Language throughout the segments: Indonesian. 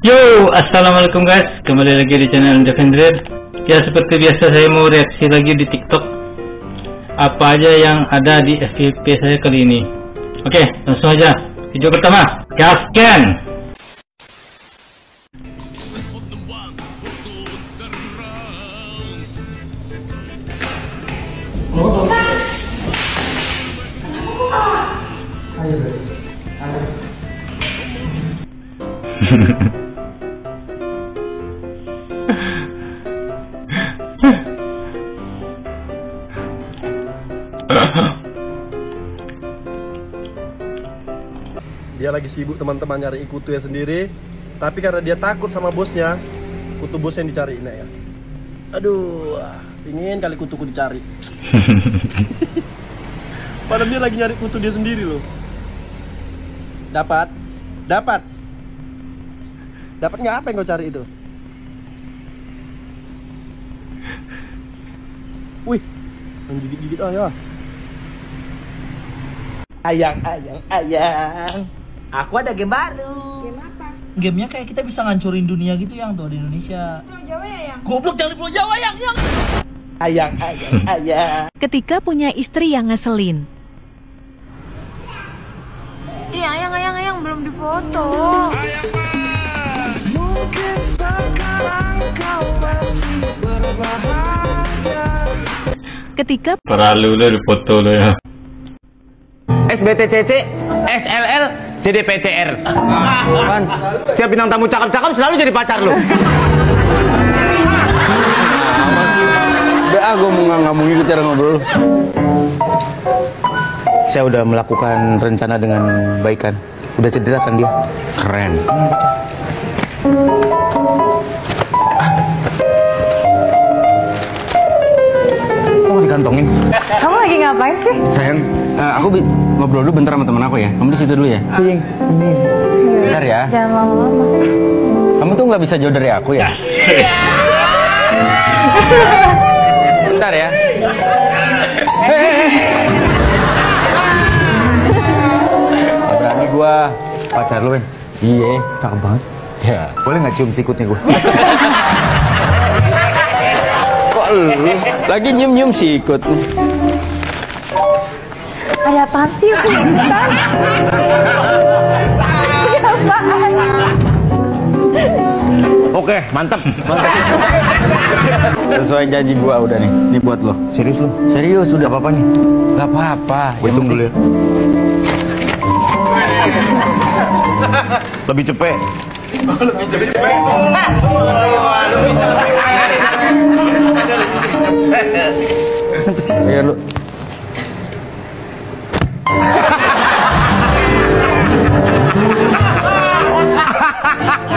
Yo, assalamualaikum guys, kembali lagi di channel Defender. Ya, seperti biasa saya mau reaksi lagi di TikTok apa aja yang ada di FYP saya kali ini. Oke, langsung aja. Video pertama, gaskan. Dia lagi sibuk teman-teman nyari kutunya sendiri, tapi karena dia takut sama bosnya, kutu bosnya yang dicariin ya. Aduh, pingin kali kutuku dicari. Padahal dia lagi nyari kutu dia sendiri loh. Dapat nggak apa yang kau cari itu? Wih, menggigit-gigit ayah. Ayang. Aku ada game baru. Game apa? Gamenya kayak kita bisa ngancurin dunia gitu yang tuh di Indonesia. Pulau Jawa ya, Yang? Goblok, jangan di Pulau Jawa yang. Ayang. Ketika punya istri yang ngeselin. Iya, ayang belum difoto. Mungkin sekarang kau masih berbahagia. Ketika Perlu lo di foto lo ya. SBTCC, SLL, jadi PCR. Kan? Setiap bintang tamu cakep-cakep selalu jadi pacar lu. Udah, gue mau ngomong gitu cara ngobrol. Saya udah melakukan rencana dengan baik kan. Udah cedera kan dia. Keren. Kok nggak dikantongin? Kamu lagi ngapain sih? Sayang, aku ngobrol dulu bentar sama teman aku ya. Kamu di situ dulu ya. Bentar ya. Jangan lama-lama. Kamu tuh nggak bisa jauh dari aku ya. Bentar ya. Berani gua. Pacar lu kan? Iya. Cakep banget. Ya. Boleh nggak cium sikutnya gue? Kok lu lagi nyium sikut? Ada apaan sih? Aku ikutan. Ada apaan? Oke, mantap. Sesuai janji gua udah nih. Ini buat lo. Serius lu? Serius, udah apa-apa nih. Gak apa-apa. Gue hitung dulu ya. Lebih cepet. Iya lu.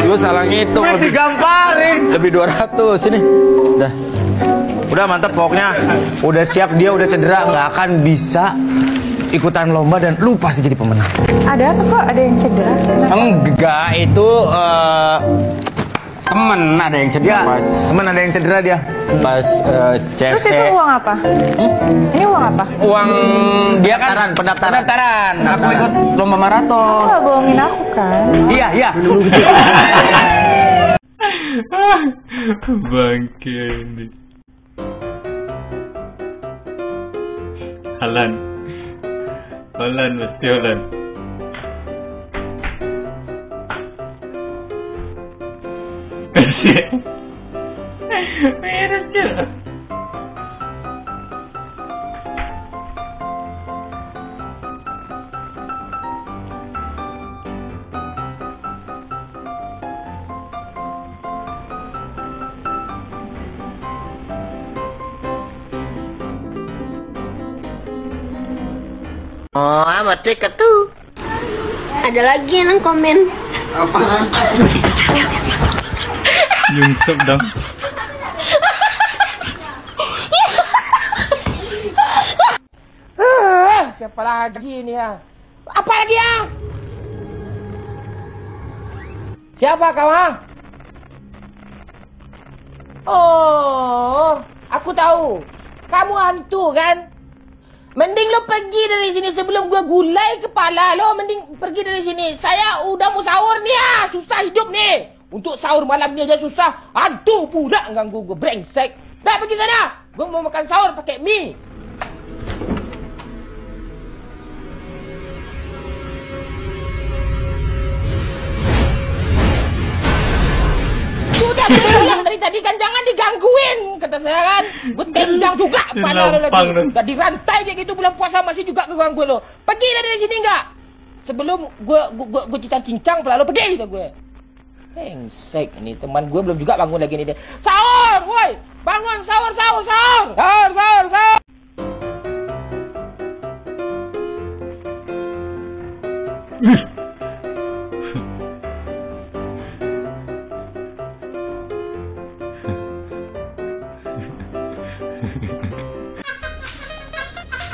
Lu salah ngitung, lebih Digamparin. lebih 200 sini. Udah. Udah mantap pokoknya. Udah siap, dia udah cedera, nggak akan bisa ikutan lomba dan lu pasti jadi pemenang. Ada apa kok? Ada yang cedera? Enggak, itu temen ada yang cedera Ya, temen ada yang cedera dia. pas Terus CFC. itu uang apa? Ini uang apa? Uang dia kan pendaftaran. Aku ikut lomba Kamu maraton. gak bohongin aku kan? Iya. Bangke ini. Halan mesti Halan. Merah je. Oh, amat tuh. Ada lagi yang komen. Apaan? Nyungsep dong. Siapa lagi ini ya? Apa lagi ya? Siapa kau ha? Oh, aku tahu. Kamu hantu kan? Mending lo pergi dari sini sebelum gua gulai kepala lo. Mending pergi dari sini. Saya udah mau sahur nih ya. Susah hidup nih. Untuk sahur malam ni aja susah. Hantu pula ganggu gua, brengsek. Dah pergi sana. Gua mau makan sahur pakai mie. Sudah bilang dari tadi kan jangan digangguin, kata saya kan. Gue tendang juga kepala lo lagi. Udah dirantai kayak gitu bulan puasa masih juga ngegangguin lo. Pergi dari sini enggak? Sebelum gue cincang-cincang kepala lo, pergi dah gue. Hengsek ini teman gue belum juga bangun lagi nih dia. Sahur, woi. Bangun sahur. Sahur.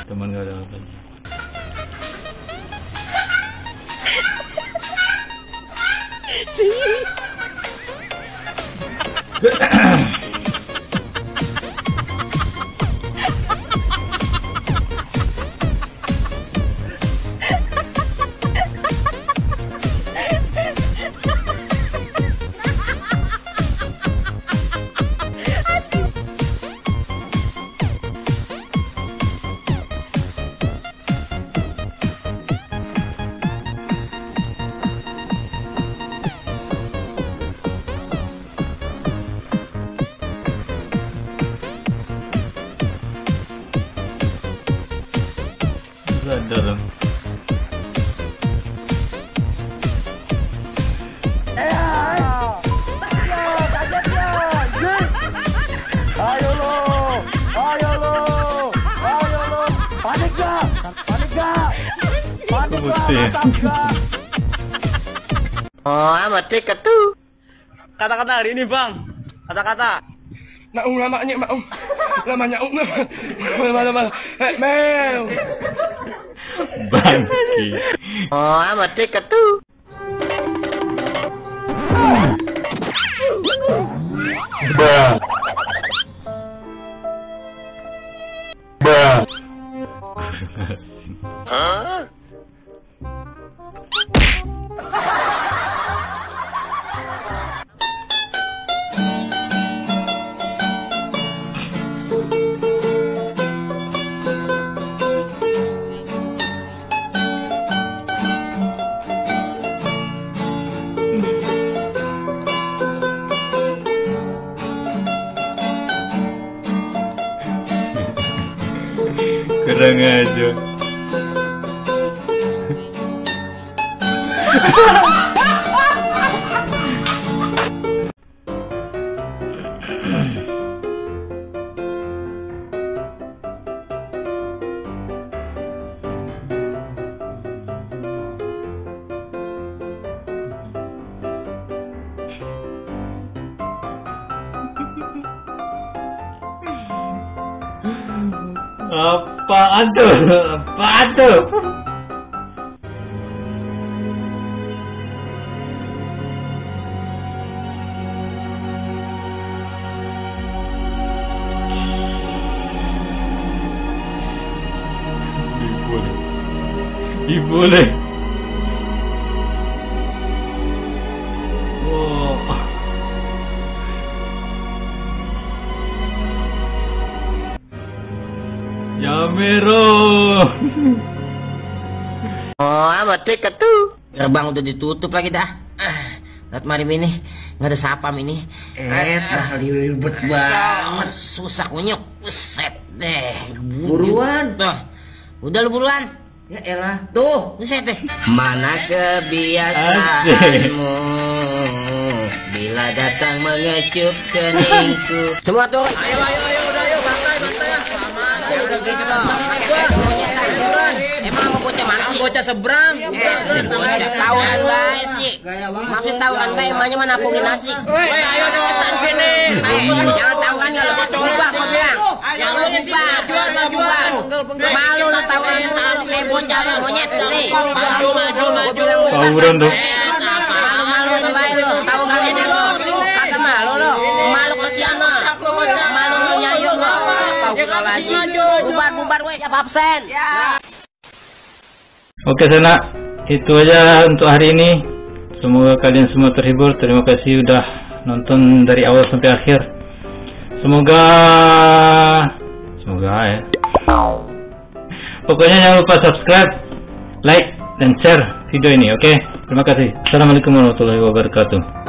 Teman gak ada apa. Sadar. Ayo lo. Panik gak? Oh, mati ketu. Kata-kata hari ini bang. Kata-kata. Lamanya Mel. Bangki. Oh, mati ketu. Kurang aja. Apaan tuh? Dibully. Yamero. Oh, mati ketu. Gerbang udah ditutup lagi dah. Lihat mari ini nggak ada sapam ini. Ribet banget, susah kunyuk. Buset deh. Buruan. Tuh, udah lu buruan. Ya elah. Tuh, buset deh. Mana kebiasaanmu bila datang mengecup keningku. Semua turun. Ayo, udah ayo, bantai ya. Udah gitu dong. Emang mau bocah mana sih? bocah seberang. Tawuran bae sih. Maksud tawuran bae emangnya mana napungin nasi. Ayo deketan sini. Jangan tawuran kalau berubah kok bilang. Yang lu jual. Malu lu tawuran kayak bocah monyet nih. Maju. Tawuran dong. Malu bae lu. Tawuran ini lu. Kagak malu lu. Malu kesian lu. Malu lu nyayu lu. Bubar weh, siapa absen? Oke Sana, itu aja untuk hari ini. Semoga kalian semua terhibur. Terima kasih udah nonton dari awal sampai akhir. Semoga ya. Pokoknya jangan lupa subscribe, like, dan share video ini. Oke, terima kasih. Assalamualaikum warahmatullahi wabarakatuh.